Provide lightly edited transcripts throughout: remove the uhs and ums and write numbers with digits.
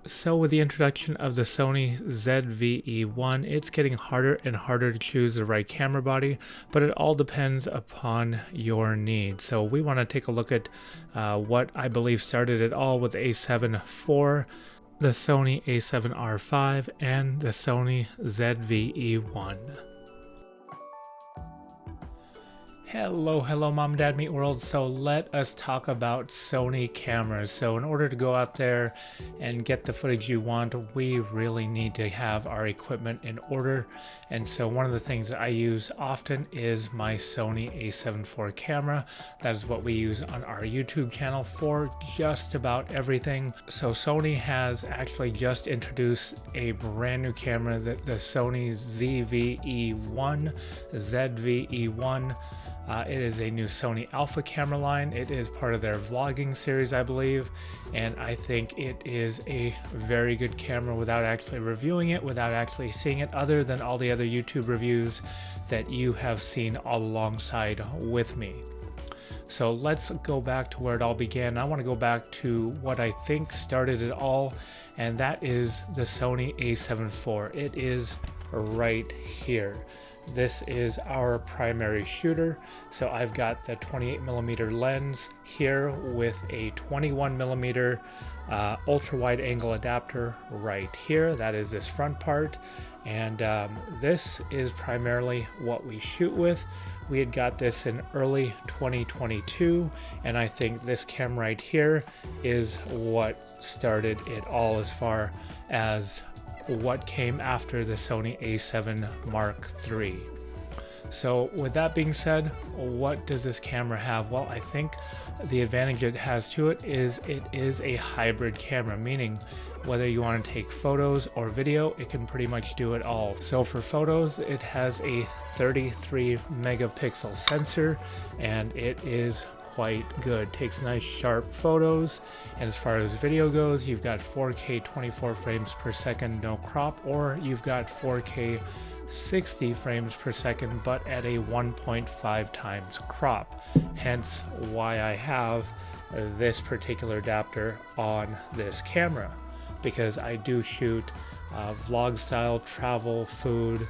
So with the introduction of the Sony ZV-E1, it's getting harder and harder to choose the right camera body, but it all depends upon your needs. So we want to take a look at what I believe started it all with a7 IV, the Sony a7R5, and the Sony ZV-E1. Hello Mom, Dad, Meet World. So let us talk about Sony cameras. So in order to go out there and get the footage you want, we really need to have our equipment in order. And so one of the things that I use often is my Sony a7 IV camera. That is what we use on our YouTube channel for just about everything. So Sony has actually just introduced a brand new camera, the Sony ZV-E1, ZV-E1. It is a new Sony Alpha camera line. It is part of their vlogging series, I believe, and I think it is a very good camera without actually reviewing it, without actually seeing it, other than all the other YouTube reviews that you have seen all alongside with me. So let's go back to where it all began. I want to go back to what I think started it all, and that is the Sony a7 IV. It is right here. This is our primary shooter. So I've got the 28mm lens here with a 21mm ultra wide angle adapter right here. That is this front part. And this is primarily what we shoot with. We had got this in early 2022, and I think this camera right here is what started it all as far as what came after the Sony a7 Mark III. So with that being said, what does this camera have? Well, I think the advantage it has to it is a hybrid camera, meaning whether you want to take photos or video, it can pretty much do it all. So for photos, it has a 33 megapixel sensor, and it is quite good. Takes nice sharp photos. And as far as video goes, you've got 4K 24 frames per second no crop, or you've got 4K 60 frames per second but at a 1.5 times crop, hence why I have this particular adapter on this camera, because I do shoot vlog style travel, food,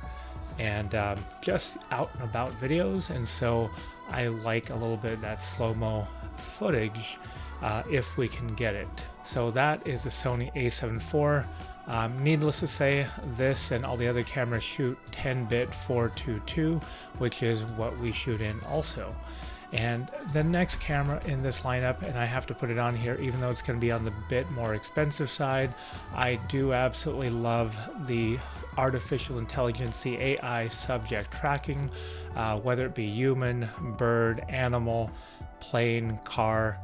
and just out and about videos, and so I like a little bit of that slow-mo footage if we can get it. So that is the Sony a7 IV. Needless to say, this and all the other cameras shoot 10-bit 422, which is what we shoot in also. And the next camera in this lineup, and I have to put it on here even though it's going to be on the bit more expensive side, I do absolutely love the artificial intelligence, the AI subject tracking, whether it be human, bird, animal, plane, car,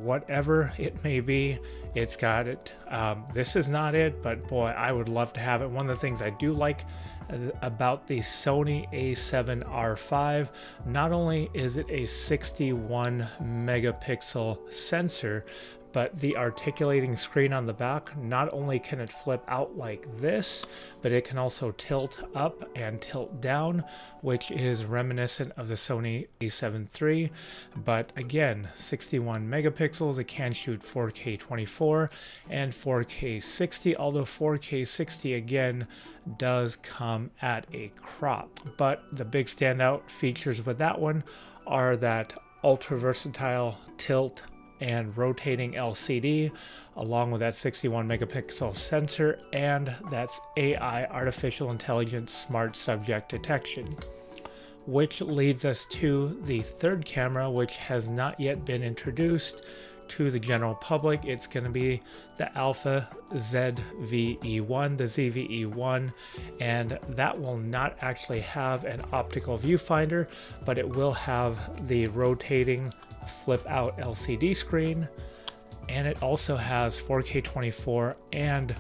whatever it may be, it's got it. This is not it, but boy, I would love to have it. One of the things I do like about the Sony a7R5, not only is it a 61 megapixel sensor, but the articulating screen on the back, not only can it flip out like this, but it can also tilt up and tilt down, which is reminiscent of the Sony a7 III. But again, 61 megapixels, it can shoot 4K 24 and 4K 60, although 4K 60 again does come at a crop. But the big standout features with that one are that ultra versatile tilt and rotating LCD, along with that 61 megapixel sensor, and that's AI, artificial intelligence smart subject detection. Which leads us to the third camera, which has not yet been introduced to the general public. It's going to be the Alpha ZV-E1, the ZV-E1, and that will not actually have an optical viewfinder, but it will have the rotating flip out LCD screen, and it also has 4K 24 and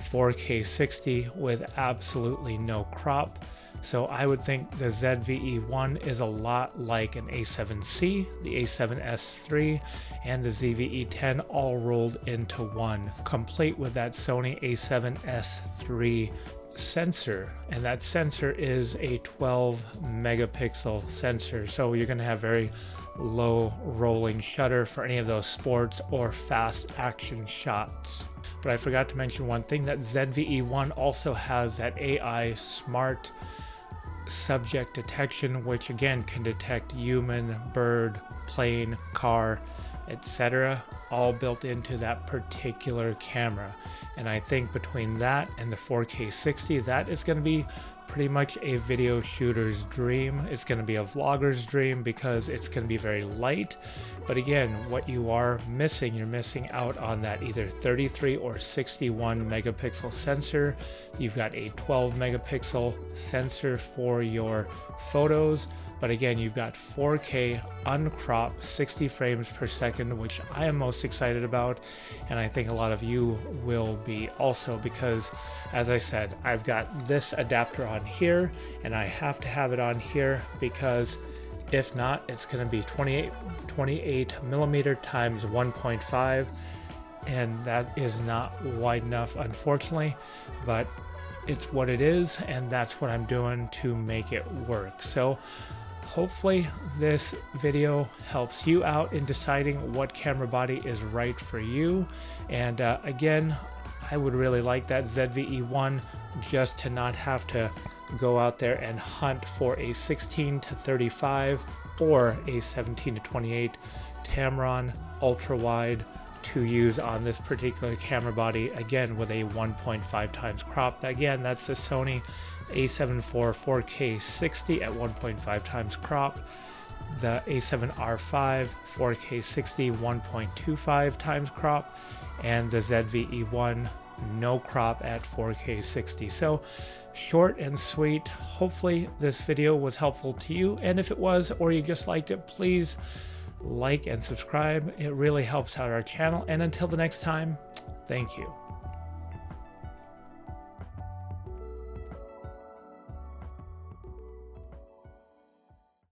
4K 60 with absolutely no crop. So I would think the ZV-E1 is a lot like an A7C, the A7S III, and the ZV-E10 all rolled into one, complete with that Sony A7S III sensor, and that sensor is a 12 megapixel sensor, so you're going to have very low rolling shutter for any of those sports or fast action shots. But I forgot to mention one thing, that ZV-E1 also has that AI smart subject detection, which again can detect human, bird, plane, car, etc., all built into that particular camera. And I think between that and the 4K 60, that is going to be pretty much a video shooter's dream. It's going to be a vlogger's dream because it's going to be very light. But again, what you are missing, you're missing out on that either 33 or 61 megapixel sensor. You've got a 12 megapixel sensor for your photos. But again, you've got 4K uncropped 60 frames per second, which I am most excited about. And I think a lot of you will be also, because as I said, I've got this adapter on here and I have to have it on here because if not, it's going to be 28 millimeter times 1.5, and that is not wide enough, unfortunately, but it's what it is, and that's what I'm doing to make it work. So hopefully this video helps you out in deciding what camera body is right for you. And again, I would really like that ZV-E1 just to not have to go out there and hunt for a 16 to 35 or a 17 to 28 Tamron ultra wide to use on this particular camera body, again with a 1.5 times crop. Again, that's the Sony a7 IV 4K 60 at 1.5 times crop, the a7R5 4K 60 1.25 times crop, and the ZV-E1 no crop at 4K 60. So short and sweet. Hopefully this video was helpful to you, and if it was, or you just liked it, please like and subscribe. It really helps out our channel, and until the next time, thank you.